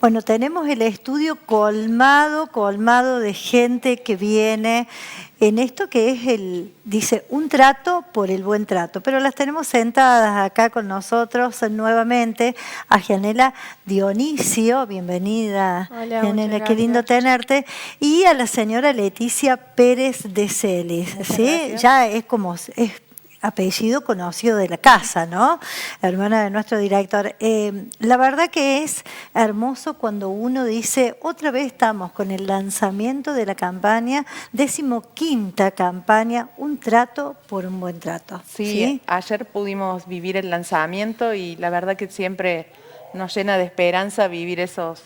Bueno, tenemos el estudio colmado de gente que viene en esto que es dice, un trato por el buen trato. Pero las tenemos sentadas acá con nosotros nuevamente a Gianela Dionisio, bienvenida. Hola, Gianela, muchas qué lindo gracias. tenerte. Y a la señora Leticia Pérez de Celis, Muchas ¿sí? gracias. Ya es como... apellido conocido de la casa, ¿no? Hermana de nuestro director. La verdad que es hermoso cuando uno dice, otra vez estamos con el lanzamiento de la campaña, 15ª campaña, un trato por un buen trato. Sí, ¿Sí? ayer pudimos vivir el lanzamiento y la verdad que siempre nos llena de esperanza vivir esos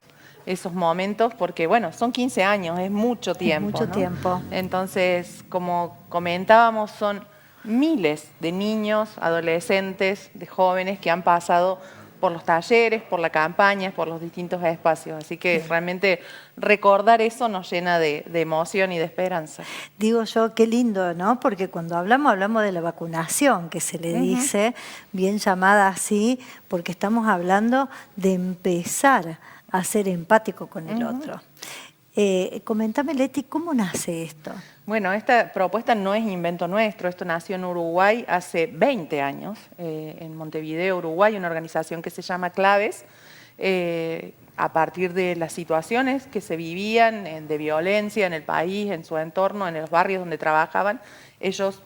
momentos porque, bueno, son 15 años, es mucho Es tiempo, mucho ¿no? tiempo. Entonces, como comentábamos, son miles de niños, adolescentes, de jóvenes que han pasado por los talleres, por la campaña, por los distintos espacios. Así que realmente recordar eso nos llena de emoción y de esperanza. Digo yo, qué lindo, ¿no? Porque cuando hablamos de la vacunación, que se le dice, bien llamada así, porque estamos hablando de empezar a ser empático con el otro. Comentame, Leti, ¿cómo nace esto? Bueno, esta propuesta no es invento nuestro, esto nació en Uruguay hace 20 años, en Montevideo, Uruguay, una organización que se llama Claves, a partir de las situaciones que se vivían de violencia en el país, en su entorno, en los barrios donde trabajaban, ellos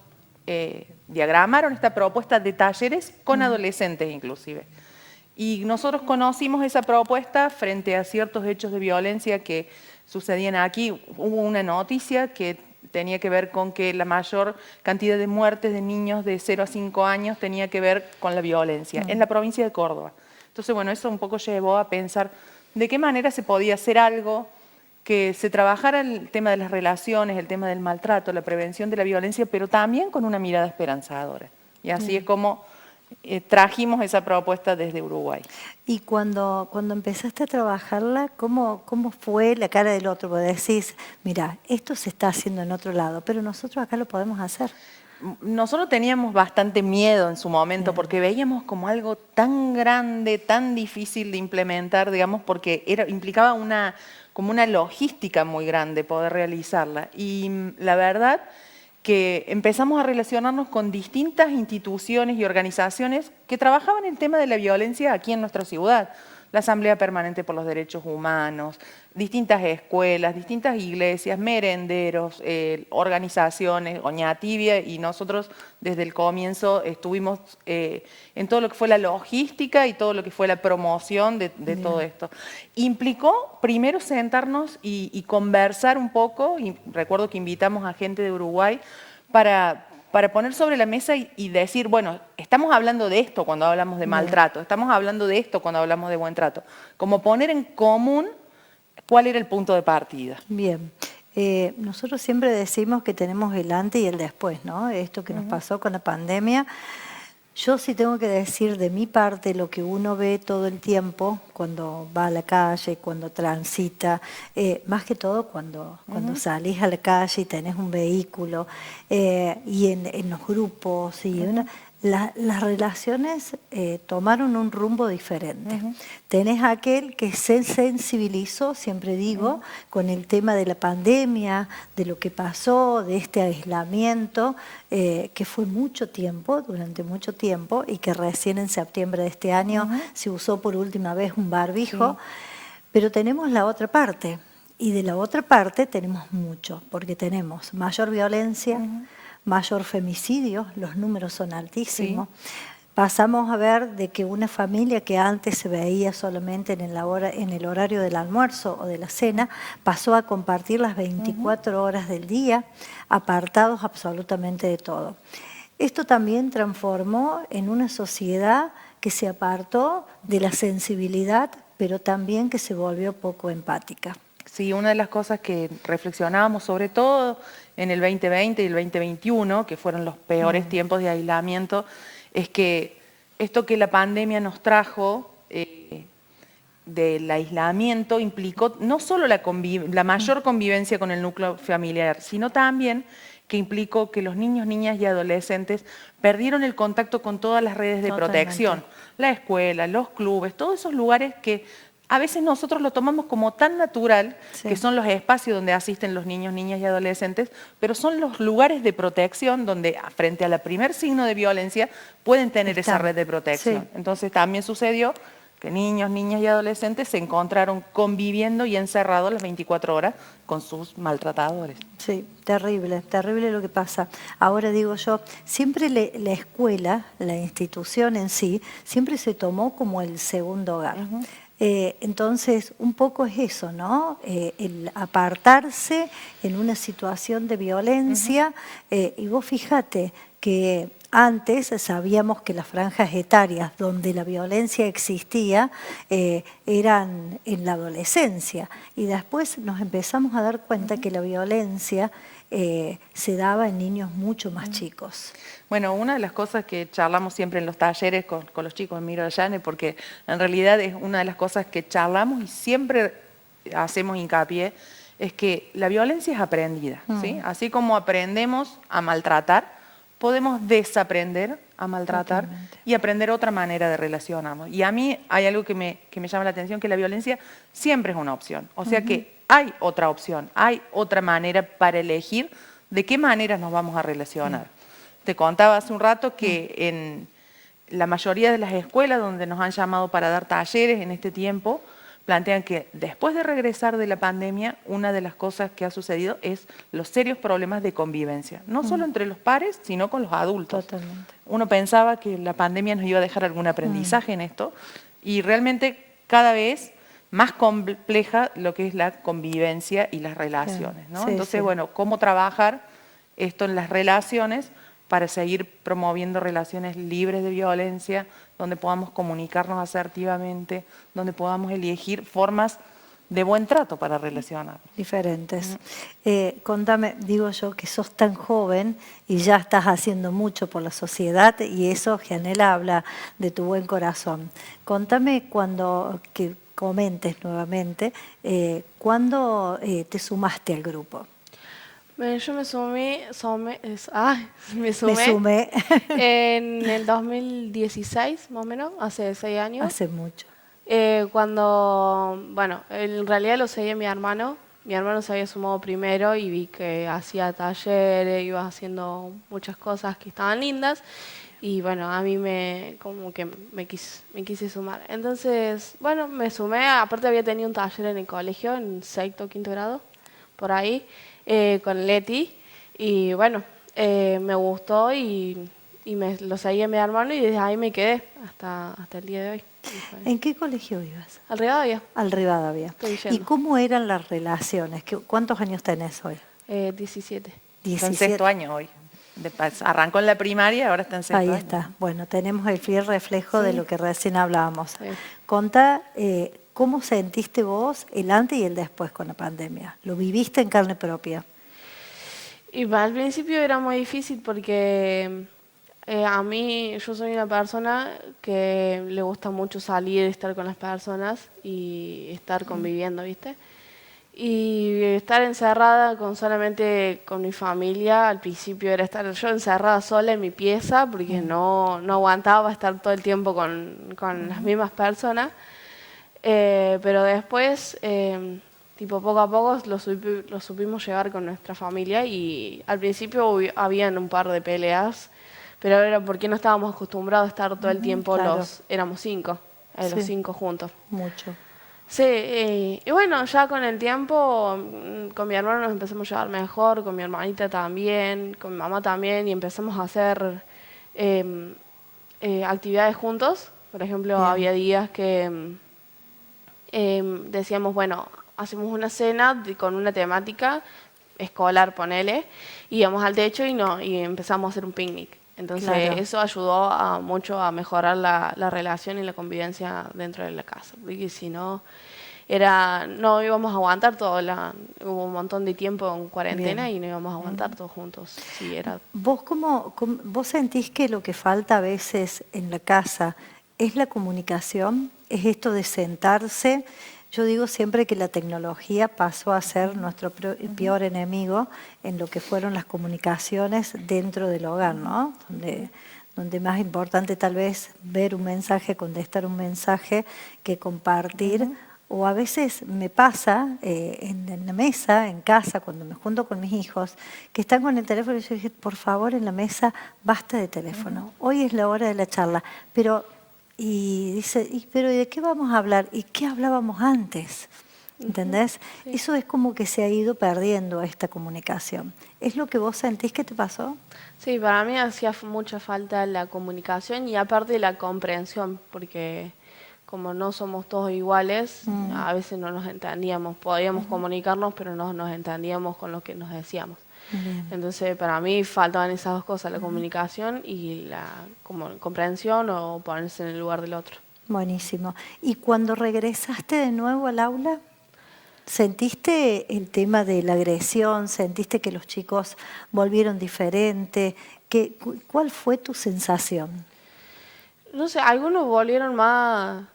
diagramaron esta propuesta de talleres con adolescentes inclusive. Y nosotros conocimos esa propuesta frente a ciertos hechos de violencia que sucedían aquí. Hubo una noticia que tenía que ver con que la mayor cantidad de muertes de niños de 0 a 5 años tenía que ver con la violencia en la provincia de Córdoba. Entonces, bueno, eso un poco llevó a pensar de qué manera se podía hacer algo que se trabajara el tema de las relaciones, el tema del maltrato, la prevención de la violencia, pero también con una mirada esperanzadora. Y así es como trajimos esa propuesta desde Uruguay. Y cuando empezaste a trabajarla, ¿cómo fue la cara del otro? Vos decís, mira, esto se está haciendo en otro lado, pero nosotros acá lo podemos hacer. Nosotros teníamos bastante miedo en su momento porque veíamos como algo tan grande, tan difícil de implementar, digamos, porque implicaba como una logística muy grande poder realizarla. Y la verdad que empezamos a relacionarnos con distintas instituciones y organizaciones que trabajaban el tema de la violencia aquí en nuestra ciudad. La Asamblea Permanente por los Derechos Humanos, distintas escuelas, distintas iglesias, merenderos, organizaciones, Oñatibia, y nosotros desde el comienzo estuvimos en todo lo que fue la logística y todo lo que fue la promoción de todo esto. Implicó primero sentarnos y conversar un poco, y recuerdo que invitamos a gente de Uruguay para poner sobre la mesa y decir, bueno, estamos hablando de esto cuando hablamos de maltrato, estamos hablando de esto cuando hablamos de buen trato. Como poner en común cuál era el punto de partida. Bien. Nosotros siempre decimos que tenemos el antes y el después, ¿no? Esto que nos pasó con la pandemia. Yo sí tengo que decir de mi parte lo que uno ve todo el tiempo cuando va a la calle, cuando transita, más que todo cuando salís a la calle y tenés un vehículo y en los grupos. Las relaciones tomaron un rumbo diferente. Tenés aquel que se sensibilizó, siempre digo, con el tema de la pandemia, de lo que pasó, de este aislamiento, que fue mucho tiempo, durante mucho tiempo, y que recién en septiembre de este año se usó por última vez un barbijo. Pero tenemos la otra parte, y de la otra parte tenemos mucho, porque tenemos mayor violencia, mayor femicidio, los números son altísimos. Pasamos a ver de que una familia que antes se veía solamente en el horario del almuerzo o de la cena, pasó a compartir las 24 horas del día, apartados absolutamente de todo. Esto también transformó en una sociedad que se apartó de la sensibilidad, pero también que se volvió poco empática. Sí, una de las cosas que reflexionábamos sobre todo en el 2020 y el 2021, que fueron los peores tiempos de aislamiento, es que esto que la pandemia nos trajo del aislamiento implicó no solo la mayor convivencia con el núcleo familiar, sino también que implicó que los niños, niñas y adolescentes perdieron el contacto con todas las redes de protección, la escuela, los clubes, todos esos lugares que a veces nosotros lo tomamos como tan natural, Sí. que son los espacios donde asisten los niños, niñas y adolescentes, pero son los lugares de protección donde frente a la primer signo de violencia pueden tener esa red de protección. Sí. Entonces también sucedió que niños, niñas y adolescentes se encontraron conviviendo y encerrados las 24 horas con sus maltratadores. Sí, terrible, terrible lo que pasa. Ahora digo yo, siempre la escuela, la institución en sí, siempre se tomó como el segundo hogar. Entonces, un poco es eso, ¿no? El apartarse en una situación de violencia. Y vos fíjate que antes sabíamos que las franjas etarias donde la violencia existía eran en la adolescencia, y después nos empezamos a dar cuenta que la violencia se daba en niños mucho más chicos. Bueno, una de las cosas que charlamos siempre en los talleres con los chicos en Miro Allane, porque en realidad es una de las cosas que charlamos y siempre hacemos hincapié, es que la violencia es aprendida, ¿sí? Así como aprendemos a maltratar, podemos desaprender a maltratar. Totalmente. Y aprender otra manera de relacionarnos. Y a mí hay algo que me llama la atención, que la violencia siempre es una opción. O sea que hay otra opción, hay otra manera para elegir de qué manera nos vamos a relacionar. Te contaba hace un rato que en la mayoría de las escuelas donde nos han llamado para dar talleres en este tiempo, plantean que después de regresar de la pandemia, una de las cosas que ha sucedido es los serios problemas de convivencia, no solo entre los pares, sino con los adultos. Totalmente. Uno pensaba que la pandemia nos iba a dejar algún aprendizaje en esto, y realmente cada vez más compleja lo que es la convivencia y las relaciones, ¿no? Sí, Entonces, sí. bueno, cómo trabajar esto en las relaciones para seguir promoviendo relaciones libres de violencia, donde podamos comunicarnos asertivamente, donde podamos elegir formas de buen trato para relacionarnos. Diferentes. Contame, digo yo que sos tan joven y ya estás haciendo mucho por la sociedad, y eso, Gianella, habla de tu buen corazón. Contame cuando, que comentes nuevamente, ¿cuándo te sumaste al grupo? Yo me sumé en el 2016, más o menos, hace 6 años. Hace mucho. Cuando, bueno, en realidad lo seguía mi hermano se había sumado primero y vi que hacía talleres, iba haciendo muchas cosas que estaban lindas, y bueno, a mí me quise sumar. Entonces, bueno, me sumé, aparte había tenido un taller en el colegio, en sexto, quinto grado, por ahí, con Leti, y bueno, me gustó y lo seguí a mi hermano, y desde ahí me quedé hasta el día de hoy. ¿En qué colegio ibas? Al Rivadavia. Al Rivadavia. ¿Y cómo eran las relaciones? ¿Cuántos años tenés hoy? 17. Está en sexto año hoy. Arrancó en la primaria, ahora está en sexto año. Ahí está. Bueno, tenemos el fiel reflejo de lo que recién hablábamos. Sí. Contá, ¿cómo sentiste vos el antes y el después con la pandemia? ¿Lo viviste en carne propia? Y al principio era muy difícil porque a mí, yo soy una persona que le gusta mucho salir, estar con las personas y estar conviviendo, ¿viste? Y estar encerrada solamente con mi familia, al principio era estar yo encerrada sola en mi pieza porque no aguantaba estar todo el tiempo con las mismas personas. Pero después, tipo poco a poco, lo supimos llevar con nuestra familia, y al principio habían un par de peleas, pero era porque no estábamos acostumbrados a estar todo el tiempo, claro. Éramos 5, los 5 juntos. Mucho. Sí, y bueno, ya con el tiempo, con mi hermano nos empezamos a llevar mejor, con mi hermanita también, con mi mamá también, y empezamos a hacer actividades juntos. Por ejemplo, había días que decíamos, bueno, hacemos una cena con una temática escolar, ponele, y íbamos al techo y empezamos a hacer un picnic. Entonces eso ayudó mucho a mejorar la relación y la convivencia dentro de la casa, porque si no, no íbamos a aguantar hubo un montón de tiempo en cuarentena y no íbamos a aguantar todos juntos. Sí, ¿Vos vos sentís que lo que falta a veces en la casa es la comunicación? ¿Es esto de sentarse? Yo digo siempre que la tecnología pasó a ser nuestro peor enemigo en lo que fueron las comunicaciones dentro del hogar, ¿no? Donde más importante tal vez ver un mensaje, contestar un mensaje, que compartir o a veces me pasa en la mesa, en casa, cuando me junto con mis hijos, que están con el teléfono y yo dije, por favor, en la mesa, basta de teléfono. Hoy es la hora de la charla. Pero, y dice, pero ¿de qué vamos a hablar? ¿Y qué hablábamos antes? ¿Entendés? Sí. Eso es como que se ha ido perdiendo esta comunicación. ¿Es lo que vos sentís que te pasó? Sí, para mí hacía mucha falta la comunicación y aparte la comprensión, porque como no somos todos iguales, a veces no nos entendíamos. Podíamos comunicarnos, pero no nos entendíamos con lo que nos decíamos. Bien. Entonces, para mí faltaban esas dos cosas, la comunicación y la comprensión o ponerse en el lugar del otro. Buenísimo. ¿Y cuando regresaste de nuevo al aula? ¿Sentiste el tema de la agresión? ¿Sentiste que los chicos volvieron diferente? ¿Cuál fue tu sensación? No sé, algunos volvieron más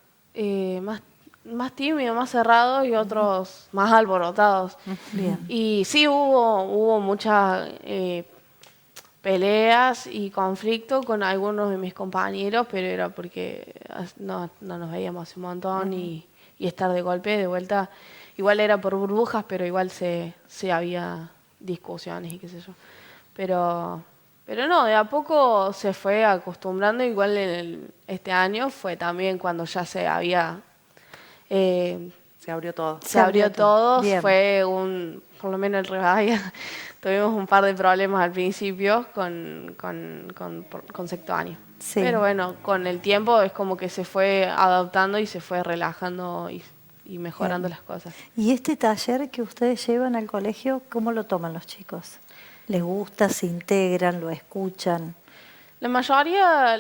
tímidos, más cerrados y otros más alborotados. Bien. Y sí hubo muchas peleas y conflicto con algunos de mis compañeros, pero era porque no nos veíamos hace un montón y estar de golpe, de vuelta, igual era por burbujas, pero igual se había discusiones y qué sé yo. Pero no, de a poco se fue acostumbrando, igual este año fue también cuando ya se había... Se abrió todo. Se abrió todo, Bien. fue por lo menos el Rivadavia, tuvimos un par de problemas al principio con sexto año. Sí. Pero bueno, con el tiempo es como que se fue adaptando y se fue relajando y mejorando Bien. las cosas. ¿Y este taller que ustedes llevan al colegio, cómo lo toman los chicos? ¿Les gusta, se integran, lo escuchan? La mayoría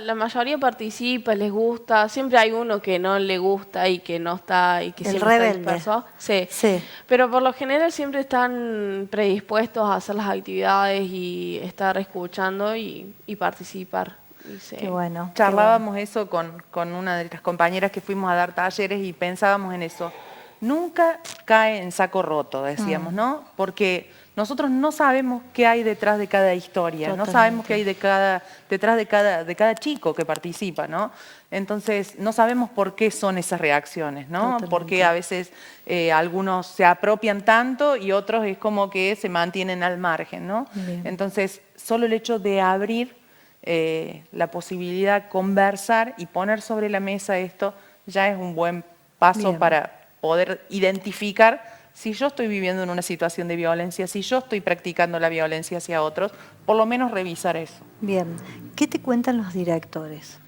participa, les gusta. Siempre hay uno que no le gusta y que no está y que El siempre rebelde. está disperso. Sí. Sí. Pero por lo general siempre están predispuestos a hacer las actividades y estar escuchando y participar. Y sí. Qué bueno. Charlábamos eso con una de las compañeras que fuimos a dar talleres y pensábamos en eso. Nunca cae en saco roto, decíamos, ¿no? Porque nosotros no sabemos qué hay detrás de cada historia, Totalmente. no sabemos qué hay detrás de cada chico que participa, ¿no? Entonces, no sabemos por qué son esas reacciones, ¿no? Totalmente. Porque a veces algunos se apropian tanto y otros es como que se mantienen al margen, ¿no? Bien. Entonces, solo el hecho de abrir la posibilidad de conversar y poner sobre la mesa esto ya es un buen paso Bien. para poder identificar si yo estoy viviendo en una situación de violencia, si yo estoy practicando la violencia hacia otros, por lo menos revisar eso. Bien. ¿Qué te cuentan los directores?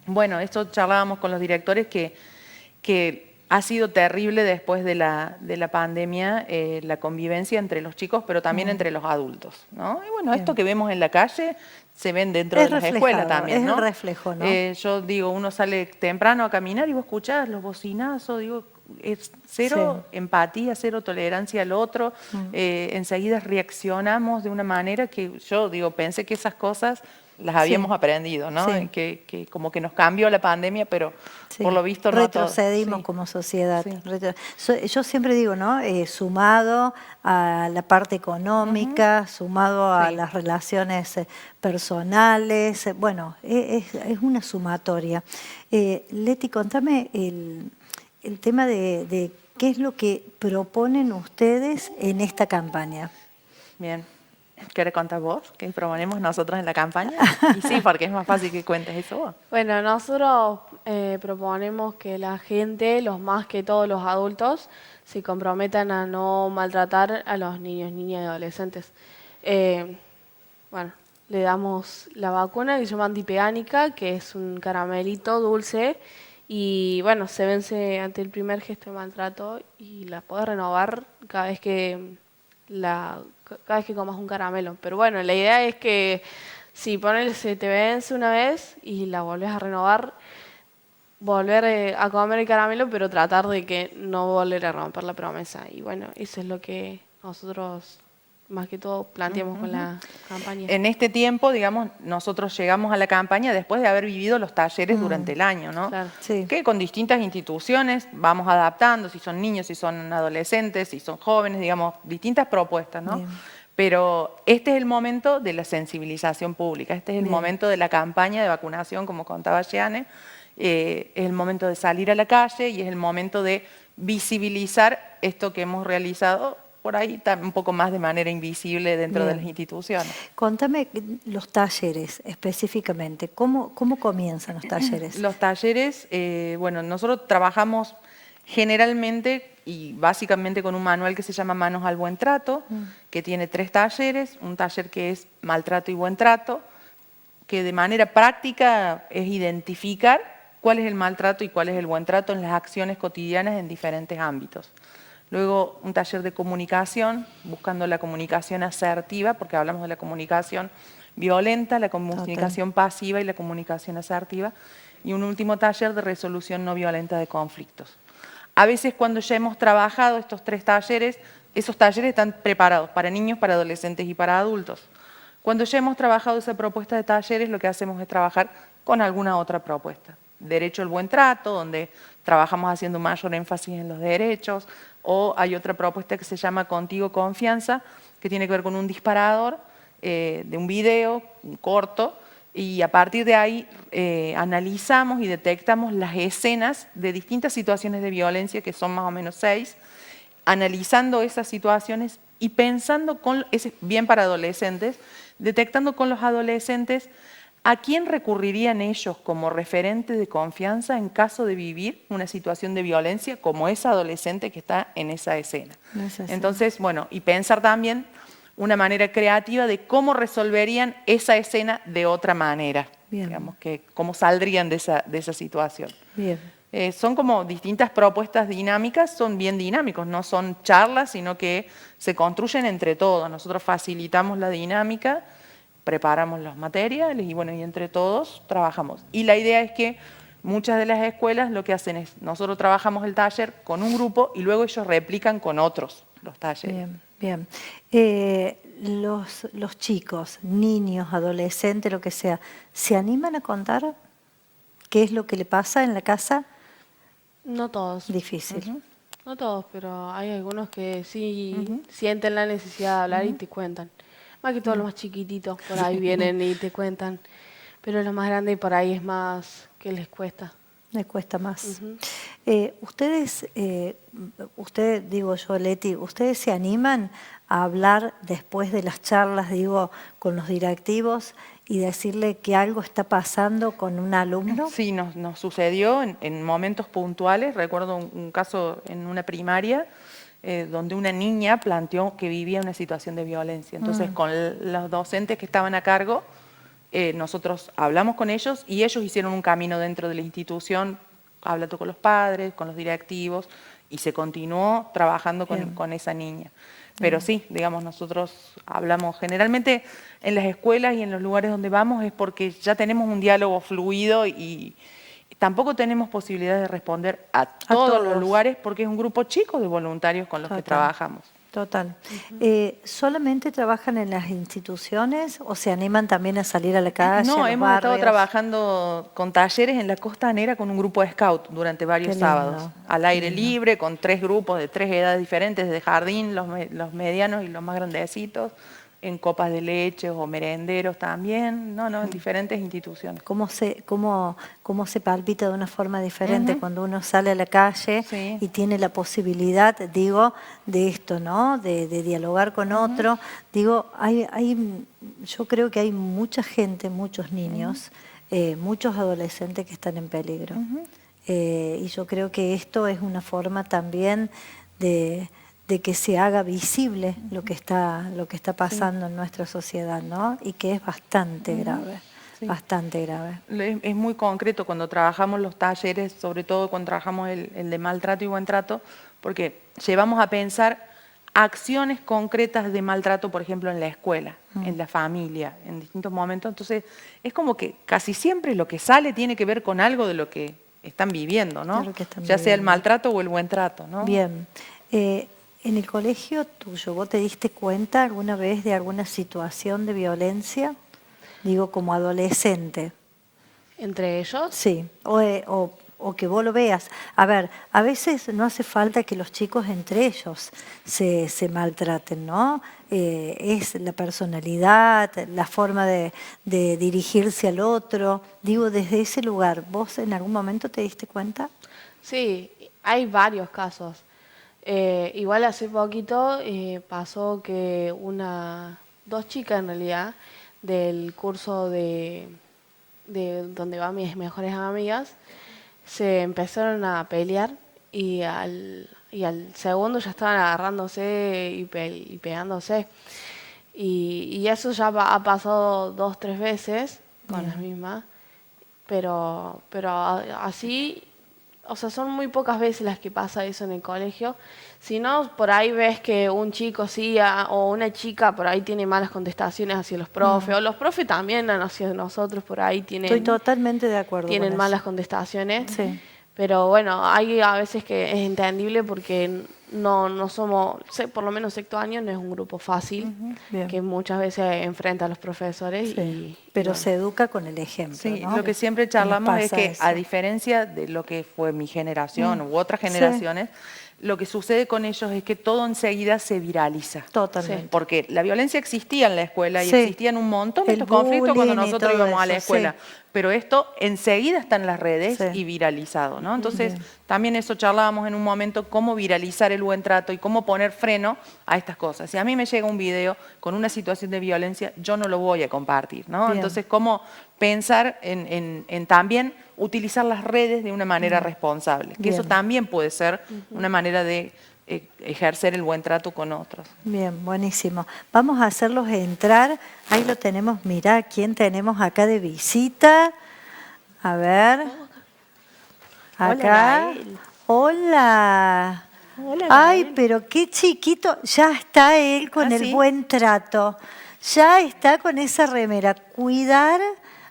Bueno, esto charlábamos con los directores que ha sido terrible después de la pandemia, la convivencia entre los chicos, pero también entre los adultos, ¿no? Y bueno, Bien. esto que vemos en la calle se ven dentro de las escuelas también, ¿no? Es el reflejo, ¿no? Yo digo, uno sale temprano a caminar y vos escuchás los bocinazos, digo, es cero empatía, cero tolerancia al otro, enseguida reaccionamos de una manera que yo digo, pensé que esas cosas las habíamos aprendido, ¿no? Sí. Que como que nos cambió la pandemia, pero Sí. por lo visto no todo. Retrocedimos Sí. como sociedad. Sí. Yo siempre digo, ¿no? Sumado a la parte económica, sumado a Sí. las relaciones personales, bueno, es una sumatoria. Leti, contame el tema de qué es lo que proponen ustedes en esta campaña. Bien. ¿Querés contar vos qué proponemos nosotros en la campaña? Y sí, porque es más fácil que cuentes eso vos. Bueno, nosotros proponemos que la gente, los más que todos los adultos, se comprometan a no maltratar a los niños, niñas y adolescentes. Bueno, le damos la vacuna que se llama antipegánica, que es un caramelito dulce y bueno, se vence ante el primer gesto de maltrato y la podés renovar cada vez que comas un caramelo. Pero bueno, la idea es que si se te vence una vez y la volvés a renovar, volver a comer el caramelo, pero tratar de que no volver a romper la promesa. Y bueno, eso es lo que nosotros más que todo planteamos con la campaña. En este tiempo, digamos, nosotros llegamos a la campaña después de haber vivido los talleres durante el año, ¿no? Claro. Sí. Que con distintas instituciones vamos adaptando, si son niños, si son adolescentes, si son jóvenes, digamos, distintas propuestas, ¿no? Bien. Pero este es el momento de la sensibilización pública, este es el Bien. momento de la campaña de vacunación, como contaba Jeanne, es el momento de salir a la calle y es el momento de visibilizar esto que hemos realizado por ahí un poco más de manera invisible dentro de las instituciones. Contame los talleres específicamente, ¿cómo comienzan los talleres? Los talleres, bueno, nosotros trabajamos generalmente y básicamente con un manual que se llama Manos al Buen Trato, que tiene 3 talleres, un taller que es maltrato y buen trato, que de manera práctica es identificar cuál es el maltrato y cuál es el buen trato en las acciones cotidianas en diferentes ámbitos. Luego un taller de comunicación, buscando la comunicación asertiva, porque hablamos de la comunicación violenta, la comunicación pasiva y la comunicación asertiva. Y un último taller de resolución no violenta de conflictos. A veces cuando ya hemos trabajado estos 3 talleres, esos talleres están preparados para niños, para adolescentes y para adultos. Cuando ya hemos trabajado esa propuesta de talleres, lo que hacemos es trabajar con alguna otra propuesta. Derecho al buen trato, donde trabajamos haciendo mayor énfasis en los derechos, o hay otra propuesta que se llama Contigo Confianza, que tiene que ver con un disparador de un video, un corto, y a partir de ahí analizamos y detectamos las escenas de distintas situaciones de violencia, que son más o menos 6, analizando esas situaciones y pensando, es bien para adolescentes, detectando con los adolescentes a quién recurrirían ellos como referente de confianza en caso de vivir una situación de violencia como esa adolescente que está en esa escena. Entonces, bueno, y pensar también una manera creativa de cómo resolverían esa escena de otra manera. Bien. Digamos, que cómo saldrían de esa situación. Bien. Son como distintas propuestas dinámicas, son bien dinámicos, no son charlas, sino que se construyen entre todos. Nosotros facilitamos la dinámica, preparamos los materiales y bueno, y entre todos trabajamos. Y la idea es que muchas de las escuelas lo que hacen es, nosotros trabajamos el taller con un grupo y luego ellos replican con otros los talleres. Bien, bien. Los chicos, niños, adolescentes, lo que sea, ¿se animan a contar qué es lo que le pasa en la casa? No todos. Difícil. No todos, pero hay algunos que sí sienten la necesidad de hablar y te cuentan. Más que todos los más chiquititos, por ahí vienen y te cuentan. Pero los más grandes por ahí es más que les cuesta. Les cuesta más. Ustedes, digo yo, Leti, ¿ustedes se animan a hablar después de las charlas, digo, con los directivos y decirle que algo está pasando con un alumno? Sí, nos sucedió en momentos puntuales. Recuerdo un caso en una primaria donde una niña planteó que vivía una situación de violencia. Entonces, con los docentes que estaban a cargo, nosotros hablamos con ellos y ellos hicieron un camino dentro de la institución, hablando con los padres, con los directivos, y se continuó trabajando con esa niña. Pero sí, digamos, nosotros hablamos generalmente en las escuelas y en los lugares donde vamos es porque ya tenemos un diálogo fluido y tampoco tenemos posibilidad de responder a todos los lugares porque es un grupo chico de voluntarios con los que trabajamos. Total. ¿Solamente trabajan en las instituciones o se animan también a salir a la calle? No, hemos estado trabajando con talleres en la Costanera con un grupo de scout durante varios sábados. Al aire libre, con 3 grupos de 3 edades diferentes, de jardín, los medianos y los más grandecitos, en copas de leche o merenderos también, en diferentes instituciones. ¿Cómo se palpita de una forma diferente cuando uno sale a la calle y tiene la posibilidad, digo, de esto, ¿no? De dialogar con otro. Digo, yo creo que hay mucha gente, muchos niños, muchos adolescentes que están en peligro. Y yo creo que esto es una forma también de que se haga visible lo que está pasando en nuestra sociedad, ¿no? Y que es bastante grave, bastante grave. Es muy concreto cuando trabajamos los talleres, sobre todo cuando trabajamos el de maltrato y buen trato, porque llevamos a pensar acciones concretas de maltrato, por ejemplo, en la escuela, en la familia, en distintos momentos. Entonces, es como que casi siempre lo que sale tiene que ver con algo de lo que están viviendo, ¿no? Ya sea el maltrato o el buen trato, ¿no? Bien. En el colegio tuyo, ¿vos te diste cuenta alguna vez de alguna situación de violencia? Digo, como adolescente. ¿Entre ellos? Sí, o que vos lo veas. A ver, a veces no hace falta que los chicos entre ellos se maltraten, ¿no? es la personalidad, la forma de dirigirse al otro. Digo, desde ese lugar, ¿vos en algún momento te diste cuenta? Sí, hay varios casos. Igual hace poquito pasó que dos chicas en realidad del curso de donde van mis mejores amigas se empezaron a pelear y al segundo ya estaban agarrándose y pegándose. Y eso ya ha pasado 2, 3 veces con las mismas, pero así, o sea, son muy pocas veces las que pasa eso en el colegio. Si no, por ahí ves que un chico sí o una chica por ahí tiene malas contestaciones hacia los profes, o los profes también hacia nosotros por ahí Estoy totalmente de acuerdo tienen con malas eso. contestaciones. Sí. Pero bueno, hay a veces que es entendible porque no somos, por lo menos sexto año no es un grupo fácil, Bien. que muchas veces enfrenta a los profesores. Sí, y pero bueno. se educa con el ejemplo, Sí, ¿no? lo que siempre Nos charlamos es pasa que eso. a diferencia de lo que fue mi generación u otras Sí. generaciones, lo que sucede con ellos es que todo enseguida se viraliza. Totalmente. Porque la violencia existía en la escuela y Sí. existían un montón de El estos conflictos cuando bullying y nosotros todo íbamos a la eso, escuela. sí. Pero esto enseguida está en las redes Sí. y viralizado, ¿no? Entonces, Bien. también eso charlábamos en un momento, cómo viralizar el buen trato y cómo poner freno a estas cosas. Si a mí me llega un video con una situación de violencia, yo no lo voy a compartir, ¿no? Bien. Entonces, cómo pensar en también utilizar las redes de una manera responsable, que eso Bien. también puede ser una manera de ejercer el buen trato con otros. Bien, buenísimo. Vamos a hacerlos entrar. Ahí lo tenemos, mirá, ¿quién tenemos acá de visita? A ver. Hola, Acá. Gael. Hola. Hola, Ay, Gael. pero qué chiquito. Ya está él con el ¿sí? buen trato. Ya está con esa remera. Cuidar,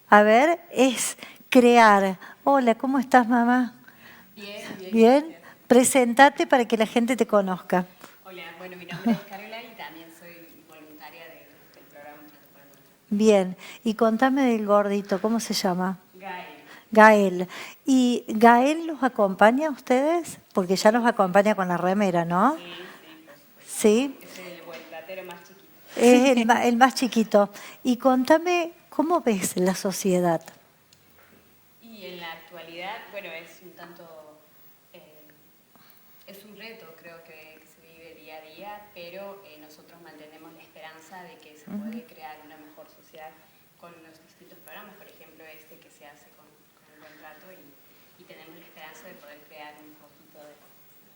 a ver, es crear. Hola, ¿cómo estás, mamá? Bien. Bien. Presentate para que la gente te conozca. Hola, bueno, mi nombre es Carola y también soy voluntaria del programa Trato para Todos. Bien. Y contame del gordito, ¿cómo se llama? Gael, Gael. ¿Y Gael los acompaña a ustedes? Porque ya los acompaña con la remera, ¿no? sí, por supuesto. Sí. Es el buenplatero más chiquito. Es el más chiquito. Y contame, ¿cómo ves la sociedad? Y en la actualidad, bueno, es un tanto, es un reto creo que se vive día a día, pero nosotros mantenemos la esperanza de que se puede crear una mejor sociedad con los distintos programas, por ejemplo este que se hace con el buen trato y tenemos la esperanza de poder crear un poquito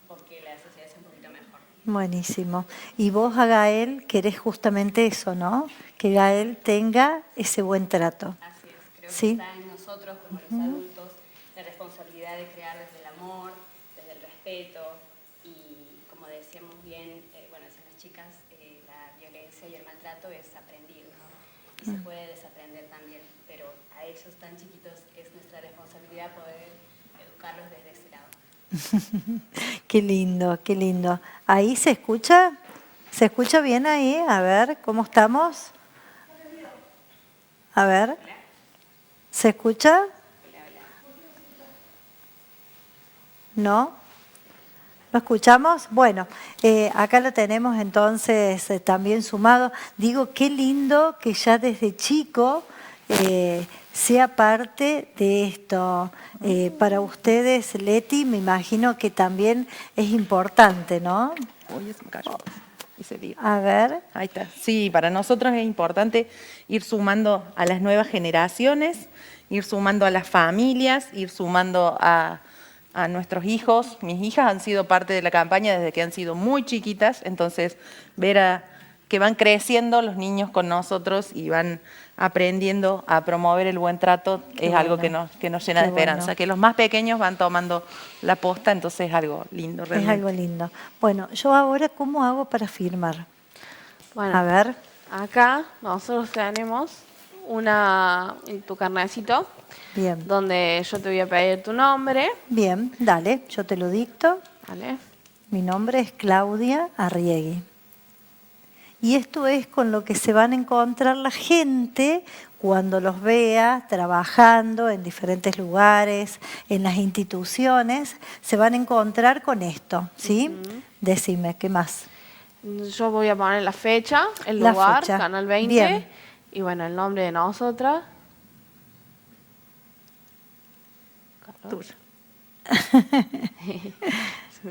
porque la sociedad sea un poquito mejor. Buenísimo. Y vos a Gael querés justamente eso, ¿no? Que Gael tenga ese buen trato. Así es, creo Sí. que está en nosotros como los adultos la responsabilidad de crear desde el amor, desde el respeto y como decíamos bien, bueno, decían las chicas, la violencia y el maltrato es aprendido, ¿no? Y se puede desaprender también, pero a ellos tan chiquitos es nuestra responsabilidad poder educarlos desde ese lado. Qué lindo, qué lindo. ¿Ahí se escucha? ¿Se escucha bien ahí? A ver, ¿cómo estamos? A ver. ¿Se escucha? ¿No? ¿Lo escuchamos? Bueno, acá lo tenemos entonces también sumado. Digo, qué lindo que ya desde chico sea parte de esto. Para ustedes, Leti, me imagino que también es importante, ¿no? Uy, se me cayó ese día. A ver. Ahí está. Sí, para nosotros es importante ir sumando a las nuevas generaciones, ir sumando a las familias, ir sumando a nuestros hijos. Mis hijas han sido parte de la campaña desde que han sido muy chiquitas, entonces ver que van creciendo los niños con nosotros y van aprendiendo a promover el buen trato es algo que nos llena de esperanza. Bueno. Que los más pequeños van tomando la posta, entonces es algo lindo realmente. Es algo lindo. Bueno, yo ahora, ¿cómo hago para firmar? Bueno, A ver. acá nosotros tenemos tu carnecito, Bien. donde yo te voy a pedir tu nombre, Bien, dale, yo te lo dicto. ¿vale? Mi nombre es Claudia Arriegui. Y esto es con lo que se van a encontrar la gente cuando los vea trabajando en diferentes lugares, en las instituciones, se van a encontrar con esto, ¿sí? Decime, ¿qué más? Yo voy a poner la fecha, el La lugar, fecha. Canal 20, Bien. y bueno, el nombre de nosotras. Tuyo.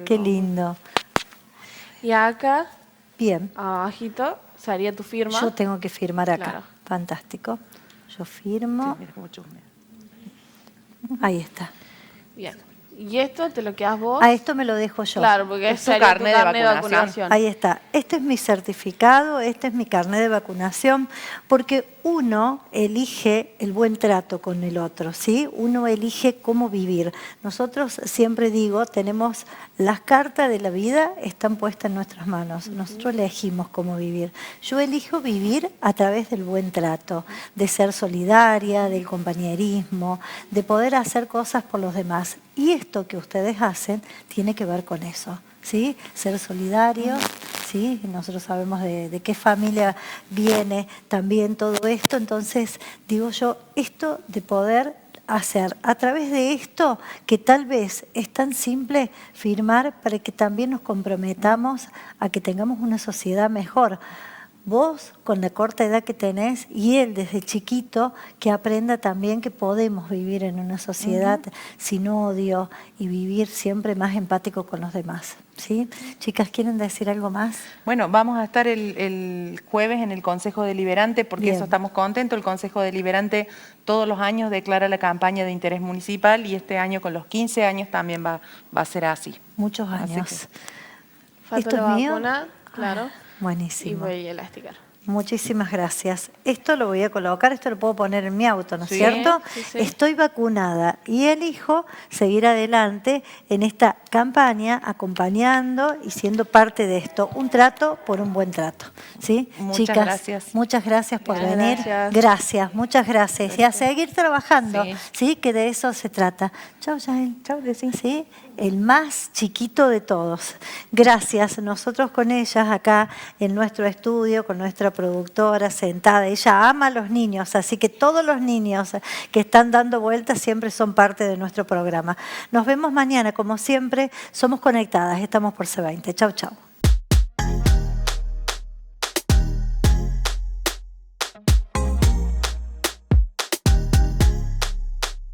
Qué lindo. Y acá, Bien. abajito, sería tu firma. Yo tengo que firmar acá. Claro. Fantástico. Yo firmo. Sí, mira cómo chusmea. Ahí está. Bien. Y esto te lo quedas vos. A esto me lo dejo yo. Claro, porque Es tu sería carnet de vacunación. vacunación. Ahí está. Este es mi certificado, este es mi carnet de vacunación, porque uno elige el buen trato con el otro, ¿sí? Uno elige cómo vivir. Nosotros siempre digo, tenemos las cartas de la vida, están puestas en nuestras manos. Nosotros elegimos cómo vivir. Yo elijo vivir a través del buen trato, de ser solidaria, del compañerismo, de poder hacer cosas por los demás. Y esto que ustedes hacen tiene que ver con eso, ¿sí? Ser solidarios, ¿sí? Nosotros sabemos de qué familia viene también todo esto. Entonces, digo yo, esto de poder hacer a través de esto, que tal vez es tan simple firmar para que también nos comprometamos a que tengamos una sociedad mejor. Vos, con la corta edad que tenés, y él desde chiquito, que aprenda también que podemos vivir en una sociedad sin odio y vivir siempre más empático con los demás. ¿Sí? Chicas, ¿quieren decir algo más? Bueno, vamos a estar el jueves en el Consejo Deliberante, porque Bien. eso estamos contentos. El Consejo Deliberante todos los años declara la campaña de interés municipal y este año con los 15 años también va a ser así. Muchos Así años. que- Falta ¿Esto la es mío? vacuna, claro. Y Buenísimo. voy a elasticar. Muchísimas gracias. Esto lo voy a colocar, esto lo puedo poner en mi auto, ¿no es Sí, cierto? sí, sí. Estoy vacunada y elijo seguir adelante en esta campaña, acompañando y siendo parte de esto. Un trato por un buen trato. ¿Sí? Muchas Chicas, gracias. muchas gracias por Muchas venir. gracias. Gracias, muchas gracias. Y a seguir trabajando, Sí. ¿sí? Que de eso se trata. Chau, Yael. Chau, Desi. ¿Sí? El más chiquito de todos. Gracias. Nosotros con ellas acá en nuestro estudio, con nuestra productora sentada. Ella ama a los niños, así que todos los niños que están dando vueltas siempre son parte de nuestro programa. Nos vemos mañana, como siempre. Somos Conectadas, estamos por C20. Chau, chau.